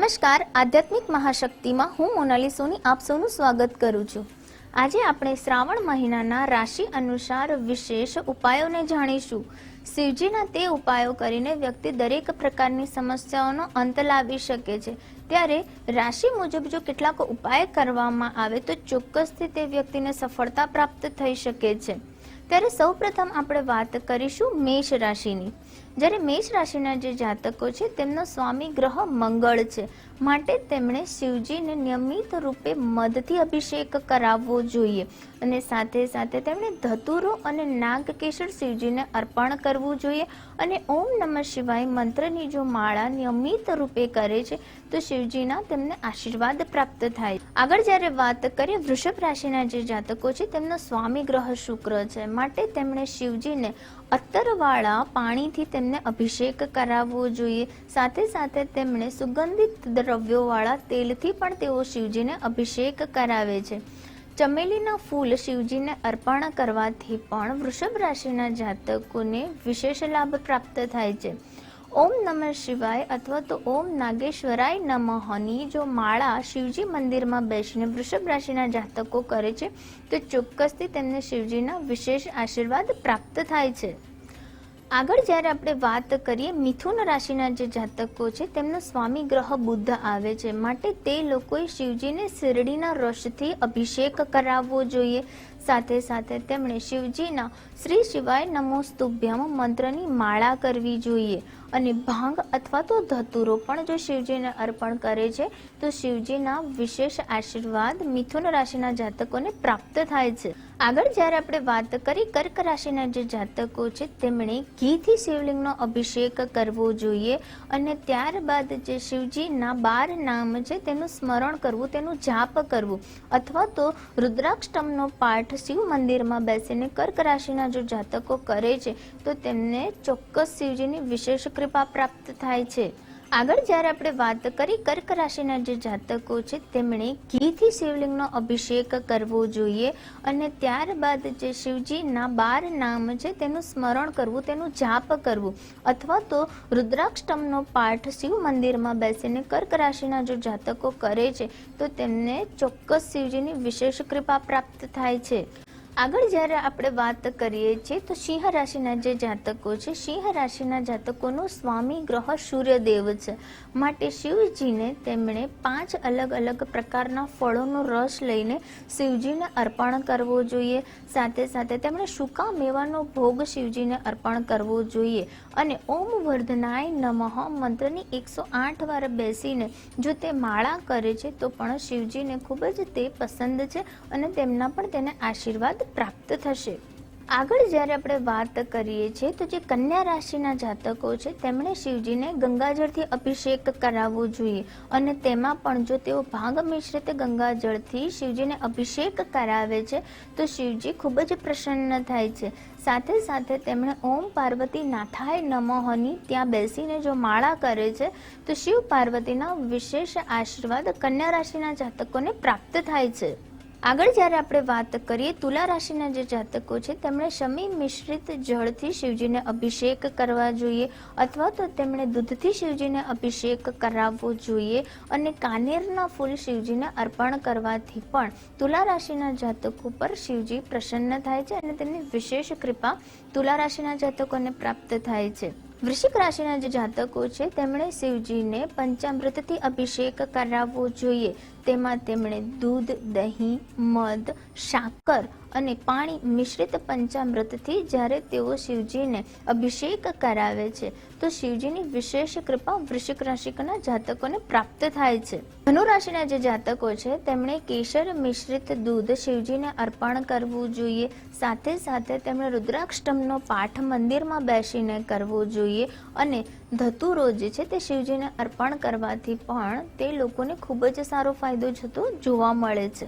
નમસ્કાર, આધ્યાત્મિક મહાશક્તિમાં હું મોનાલી સોની આપ સૌનું સ્વાગત કરું છું। આજે આપણે શ્રાવણ મહિનાના રાશિ અનુસાર વિશેષ ઉપાયોને જાણીશું। શિવજીના તે ઉપાયો કરીને વ્યક્તિ દરેક પ્રકારની સમસ્યાઓનો અંત લાવી શકે છે। ત્યારે રાશિ મુજબ જો કેટલાક ઉપાય કરવામાં આવે તો ચોક્કસથી તે વ્યક્તિને સફળતા પ્રાપ્ત થઈ શકે છે। ત્યારે સૌપ્રથમ આપણે વાત કરીશું મેષ રાશિની। જ્યારે મેષ રાશિના જે જાતકો છે તેમનો સ્વામી ગ્રહ મંગળ છે, માટે તેમણે શિવજીને નિયમિત રૂપે મધથી અભિષેક કરાવવો જોઈએ અને સાથે સાથે તેમણે ધતુરો અને નાગકેસર શિવજીને અર્પણ કરવું જોઈએ અને ઓમ નમઃ શિવાય મંત્રની જો માળા નિયમિત રૂપે કરે છે તો શિવજીના તેમને આશીર્વાદ પ્રાપ્ત થાય। આગળ જ્યારે વાત કરીએ વૃષભ રાશિના જે જાતકો છે તેમનો સ્વામી ગ્રહ શુક્ર છે, માટે તેમણે શિવજીને અત્તરવાળા પાણીથી તેમને અભિષેક કરાવવો જોઈએ। સાથે સાથે તેમણે સુગંધિત દ્રવ્યોવાળા તેલથી પણ તેઓ શિવજીને અભિષેક કરાવે છે। ચમેલીના ફૂલ શિવજીને અર્પણ કરવાથી પણ વૃષભ રાશિના જાતકોને વિશેષ લાભ પ્રાપ્ત થાય છે। ઓમ નમઃ શિવાય અથવા તો ઓમ નાગેશ્વરાય નમઃની જો માળા શિવજી મંદિરમાં બેસીને વૃષભ રાશિના જાતકો કરે છે તો ચોક્કસથી તેમને શિવજીના વિશેષ આશીર્વાદ પ્રાપ્ત થાય છે। આગળ જ્યારે આપણે વાત કરીએ મિથુન રાશિના જે જાતકો છે તેમનો સ્વામી ગ્રહ બુધ આવે છે, માટે તે લોકોએ શિવજીને શેરડીના રસથી અભિષેક કરાવવો જોઈએ। સાથે સાથે તેમણે શિવજીના શ્રી શિવાય નમોસ્તુભ્યમ મંત્રની માળા કરવી જોઈએ અને ભાંગ અથવા તો ધતુરો પણ જો શિવજીને અર્પણ કરે છે તો શિવજીના વિશેષ આશીર્વાદ મિથુન રાશિના જાતકોને પ્રાપ્ત થાય છે। આગળ જ્યારે આપણે વાત કરી કર્ક રાશિના જે જાતકો છે તેમણે ઘીથી શિવલિંગનો અભિષેક કરવો જોઈએ અને ત્યારબાદ જે શિવજીના 12 નામ છે તેનું સ્મરણ કરવું, તેનું જાપ કરવું અથવા તો રુદ્રાષ્ટકમનો પાઠ શિવ મંદિરમાં બેસીને કર્ક રાશિના જો જાતકો કરે છે તો તેમને ચોક્કસ શિવજીની વિશેષ કૃપા પ્રાપ્ત થાય છે। આગળ જ્યારે આપણે વાત કરી કર્ક રાશિના જે જાતકો છે તેમણે ઘીથી શિવલિંગનો અભિષેક કરવો જોઈએ અને ત્યારબાદ જે શિવજીના 12 નામ છે તેનું સ્મરણ કરવું, તેનું જાપ કરવું અથવા તો રુદ્રાષ્ટકમનો પાઠ શિવ મંદિરમાં બેસીને કર્ક રાશિના જો જાતકો કરે છે તો તેમને ચોક્કસ શિવજીની વિશેષ કૃપા પ્રાપ્ત થાય છે। આગળ જ્યારે આપણે વાત કરીએ છીએ તો સિંહ રાશિના જે જાતકો છે, સિંહ રાશિના જાતકોનો સ્વામી ગ્રહ સૂર્યદેવ છે, માટે શિવજીને તેમણે 5 અલગ અલગ પ્રકારના ફળોનો રસ લઈને શિવજીને અર્પણ કરવો જોઈએ। સાથે સાથે તેમણે સૂકા મેવાનો ભોગ શિવજીને અર્પણ કરવો જોઈએ અને ઓમ વર્ધનાય નમઃ મંત્રની 108 વાર બેસીને જો તે માળા કરે છે તો પણ શિવજીને ખૂબ જ તે પસંદ છે અને તેમના પણ તેને આશીર્વાદ પ્રાપ્ત થશે। આગળ જ્યારે આપણે વાત કરીએ છીએ તો જે કન્યા રાશિના જાતકો છે તેમણે શિવજીને ગંગાજળથી અભિષેક કરાવવો જોઈએ અને તેમાં પણ જો તેઓ ભાંગ મિશ્રિત ગંગાજળથી શિવજીને અભિષેક કરાવે છે તો શિવજી ખૂબ જ પ્રસન્ન થાય છે। સાથે સાથે તેમણે ઓમ પાર્વતી નાથાય નમઃની ત્યાં બેસીને જો માળા કરે છે તો શિવ પાર્વતીના વિશેષ આશીર્વાદ કન્યા રાશિના જાતકોને પ્રાપ્ત થાય છે। આગળ જ્યારે આપણે વાત કરીએ તુલા રાશિના જે જાતકો છે તેમણે શમી મિશ્રિત જળથી શિવજીને અભિષેક કરવા જોઈએ અથવા તો તેમણે દૂધથી શિવજીને અભિષેક કરાવવો જોઈએ અને કાનેરના ફૂલ શિવજીને અર્પણ કરવાથી પણ તુલા રાશિના જાતકો પર શિવજી પ્રસન્ન થાય છે અને તેમની વિશેષ કૃપા તુલા રાશિના જાતકોને પ્રાપ્ત થાય છે। વૃશ્ચિક રાશિના જે જાતકો છે તેમણે શિવજીને પંચામૃતથી અભિષેક કરાવવો જોઈએ। તેમાં તેમણે દૂધ, દહીં, મધ, સાકર અને પાણી મિશ્રિત પંચામૃતથી જ્યારે તેઓ શિવજીને અભિષેક કરાવે છે તો શિવજીની વિશેષ કૃપા વૃશ્ચિક રાશિના જાતકોને પ્રાપ્ત થાય છે। ધનુ રાશિના જે જાતકો છે તેમણે કેસર મિશ્રિત દૂધ શિવજીને અર્પણ કરવું જોઈએ। સાથે સાથે તેમણે રુદ્રાષ્ટકમનો પાઠ મંદિરમાં બેસીને કરવો જોઈએ અને ધતુરો જે છે તે શિવજીને અર્પણ કરવાથી પણ તે લોકોને ખૂબ જ સારો ફાયદો થતો જોવા મળે છે।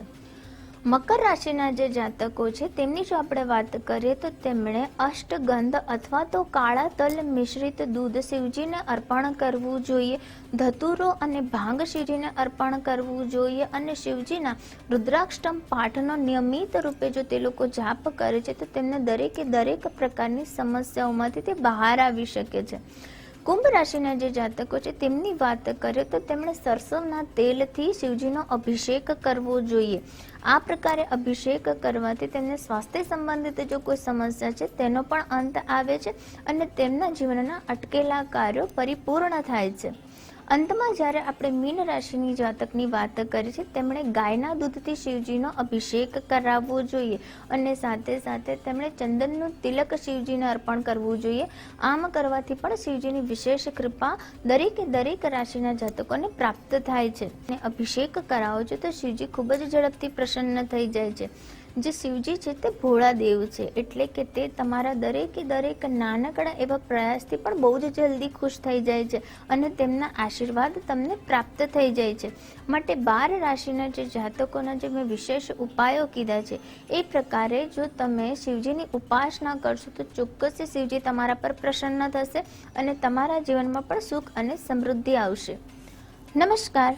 મકર રાશિના જે જાતકો છે તેમની જો આપણે વાત કરીએ તો તેમણે અષ્ટગંધ અથવા તો કાળા તલ મિશ્રિત દૂધ શિવજીને અર્પણ કરવું જોઈએ, ધતુરો અને ભાંગ શિવજીને અર્પણ કરવું જોઈએ અને શિવજીના રુદ્રાષ્ટકમ પાઠનો નિયમિત રૂપે જો તે લોકો જાપ કરે છે તો તેમને દરેક પ્રકારની સમસ્યાઓમાંથી તે બહાર આવી શકે છે। કુંભ રાશિના જે જાતકો છે તેમની વાત કરીએ તો તેમણે સરસવના તેલથી શિવજીનો અભિષેક કરવો જોઈએ. આ પ્રકારે અભિષેક કરવાથી તેમને સ્વાસ્થ્ય સંબંધિત જો કોઈ સમસ્યા છે તેનો પણ અંત આવે છે અને તેમના જીવનના અટકેલા કાર્યો પરિપૂર્ણ થાય છે. અંતમાં જ્યારે આપણે મીન રાશિની જાતકની વાત કરીએ છીએ તેમણે ગાયના દૂધથી શિવજીનો અભિષેક કરાવવો જોઈએ અને સાથે સાથે તેમણે ચંદનનું તિલક શિવજીને અર્પણ કરવું જોઈએ. આમ કરવાથી પણ શિવજીની વિશેષ કૃપા દરેક રાશિના જાતકોને પ્રાપ્ત થાય છે. અને અભિષેક કરાવો છો તો શિવજી ખૂબ જ ઝડપથી પ્રસન્ન થઈ જાય છે. જે શિવજી છે તે ભોળા દેવ છે, એટલે કે તે તમારા દરેક નાનકડા એવા પ્રયાસથી પણ બહુ જ જલ્દી ખુશ થઈ જાય છે અને તેમના આશીર્વાદ તમને પ્રાપ્ત થઈ જાય છે. માટે 12 રાશિના જે જાતકોના જે મેં વિશેષ ઉપાયો કીધા છે એ પ્રકારે જો તમે શિવજીની ઉપાસના કરશો તો ચોક્કસ શિવજી તમારા પર પ્રસન્ન થશે અને તમારા જીવનમાં પણ સુખ અને સમૃદ્ધિ આવશે. નમસ્કાર.